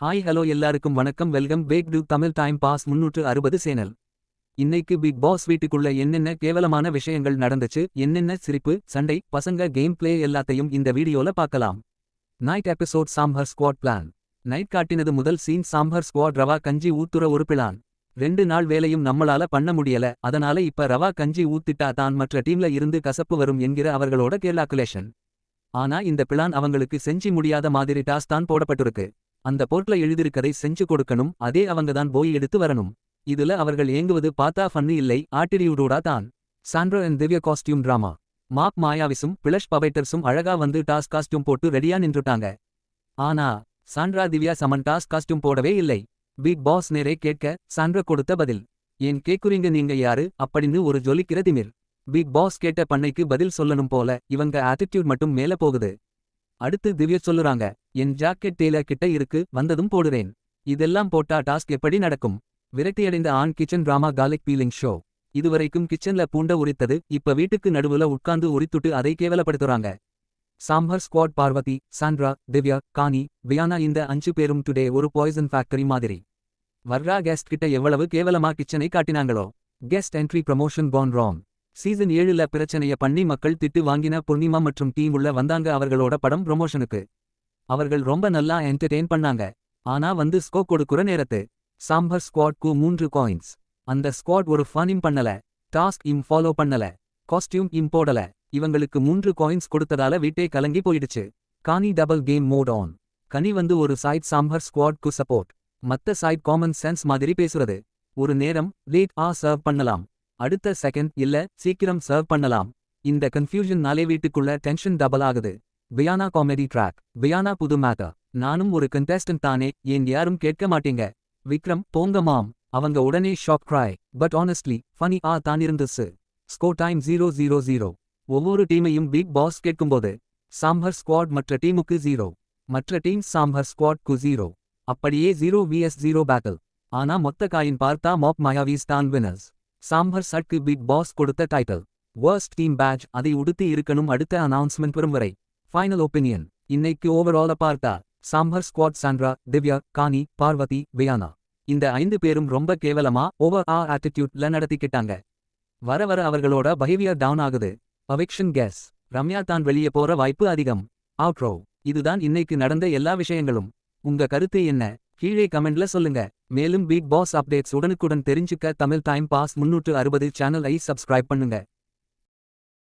Hi hello எல்லாருக்கும் வணக்கம். Welcome back to Tamil time pass 360 channel. இன்னைக்கு பிக் பாஸ் வீட்டுக்குள்ள என்னென்ன கேவலமான விஷயங்கள் நடந்துச்சு, என்னென்ன சிரிப்பு, சண்டை, பசங்க கேம் பிளே எல்லாத்தையும் இந்த வீடியோல பார்க்கலாம். Night episode sambar squad plan. Night காட்டினது முதல் சீன் சாம்பார் ஸ்குவாட் ரவா கஞ்சி ஊத்துற ஒரு பிளான். 2 நாள் வேலையும் நம்மளால பண்ண முடியல, அதனால இப்ப ரவா கஞ்சி ஊத்திட்டா தான் மற்ற டீம்ல இருந்து கசப்பு வரும் என்கிற அவர்களோட கேல்குலேஷன். ஆனா இந்த பிளான் அவங்களுக்கு செஞ்சு முடியாத மாதிரி டாஸ் தான் போடப்பட்டிருக்கு. அந்த போர்ட்ல எழுதிருக்கதை செஞ்சு கொடுக்கணும், அதே அவங்க தான் போய் எடுத்து வரணும். இதுல அவர்கள் ஏங்குவது பார்த்தா ஃபன்னு இல்லை, ஆட்டிடியூடோடா தான். Sandra and Divya costume drama. மாப் மாயாவிஸும் பிளஷ் பவைட்டர்ஸும் அழகா வந்து டாஸ் காஸ்டியூம் போட்டு ரெடியா நின்றுட்டாங்க. ஆனா சாண்ட்ரா திவ்யா சமன் டாஸ் காஸ்டியூம் போடவே இல்லை. பிக் பாஸ் நேரே கேட்க சாண்ட்ரா கொடுத்த பதில், ஏன் கேக்குறீங்க நீங்க யாரு அப்படின்னு ஒரு ஜொலிக்கிற திமிர். பிக் பாஸ் கேட்ட பண்ணைக்கு பதில் சொல்லணும் போல, இவங்க ஆட்டிடியூட் மட்டும் மேல போகுது. அடுத்து திவ்யா சொல்லுறாங்க, என் ஜாக்கெட் டெய்லர் கிட்ட இருக்கு, வந்ததும் போடுறேன். இதெல்லாம் போட்டா டாஸ்க் எப்படி நடக்கும்? விரக்தியடைந்த ஆண் kitchen drama garlic peeling show. இதுவரைக்கும் கிச்சன்ல பூண்ட உரித்தது, இப்ப வீட்டுக்கு நடுவுல உட்கார்ந்து உரித்துட்டு அதை கேவலப்படுத்துறாங்க. சாம்பார் ஸ்குவாட் பார்வதி, சாண்ட்ரா, திவ்யா, கானி, வியானா இந்த 5 பேரும் டுடே ஒரு பாய்சன் ஃபேக்டரி மாதிரி. வர்றா கெஸ்ட் கிட்ட எவ்வளவு கேவலமா கிச்சனை காட்டினாங்களோ. Guest entry promotion gone wrong. Season 7ல பிரச்சனைய பண்ணி மக்கள் திட்டு வாங்கின பூர்ணிமா மற்றும் டீம் உள்ள வந்தாங்க அவர்களோட படம் ப்ரமோஷனுக்கு. அவர்கள் ரொம்ப நல்லா என்டர்டெயின் பண்ணாங்க. ஆனா வந்து ஸ்கோ கொடுக்குற நேரத்து சாம்பார் ஸ்குவாட்க்கு 3 காயின்ஸ். அந்த ஸ்குவாட் ஒரு ஃபன் பண்ணல, டாஸ்க் ஃபாலோ பண்ணல, காஸ்டியூம் போடல. இவங்களுக்கு 3 காயின்ஸ் கொடுத்ததால வீட்டே கலங்கி போயிடுச்சு. Kani double game mode on. Kani வந்து ஒரு சைட் சாம்பார் ஸ்குவாட்க்கு சப்போர்ட், மத்த சைட் காமன் சென்ஸ் மாதிரி பேசுறது. ஒரு நேரம் லேட் சர்வ் பண்ணலாம், அடுத்த செகண்ட் இல்ல சீக்கிரம் சர்வ் பண்ணலாம். இந்த கன்ஃபியூஷன்னாலே வீட்டுக்குள்ள டென்ஷன் டபுள் ஆகுது. Viana comedy track. வியானா புது மேட்டர். நானும் ஒரு கண்டெஸ்டன்ட் தானே, ஏன் யாரும் கேட்க மாட்டீங்க? விக்ரம் போங்க மாம். அவங்க உடனே shock cry. But honestly funny தான் இருந்துச்சு. ஸ்கோ டைம் 0-0-0. ஒவ்வொரு டீமையும் பிக் பாஸ் கேட்கும்போது சாம்பார் ஸ்குவாட் மற்ற டீமுக்கு 0, மற்ற டீம் சாம்பார் ஸ்குவாட்க்கு 0. அப்படியே 0 vs 0 பேட்டில். ஆனா மொத்த காயின் பார்த்தா மாப் மாயாவிஸ் தான் வினர்ஸ். சாம்பார் சட்க்கு பிக் பாஸ் கொடுத்த டைட்டில் வர்ஸ்ட் டீம் பேட்ச், அதை உடுத்தி இருக்கணும் அடுத்த அனௌன்ஸ்மெண்ட் வரும் வரை. Final opinion. இன்னைக்கு ஓவரால பார்த்தா சாம்பார் ஸ்குவாட் சாண்ட்ரா, திவ்யா, கானி, பார்வதி, வியானா இந்த 5 பேரும் ரொம்ப கேவலமா ஓவர் ஆட்டிடியூட்ல நடத்திக்கிட்டாங்க. வர வர அவர்களோட பிஹேவியர் டவுன் ஆகுது. அவிக்ஷன் கெஸ். ரம்யா தான் வெளியே போற வாய்ப்பு அதிகம். அவுட்ரோ. இதுதான் இன்னைக்கு நடந்த எல்லா விஷயங்களும். உங்க கருத்து என்ன? கீழே கமெண்ட்ல சொல்லுங்க. மேலும் பிக் பாஸ் அப்டேட்ஸ் உடனுக்குடன் தெரிஞ்சுக்க தமிழ் டைம் பாஸ் 360 சேனலை சப்ஸ்கிரைப் பண்ணுங்க.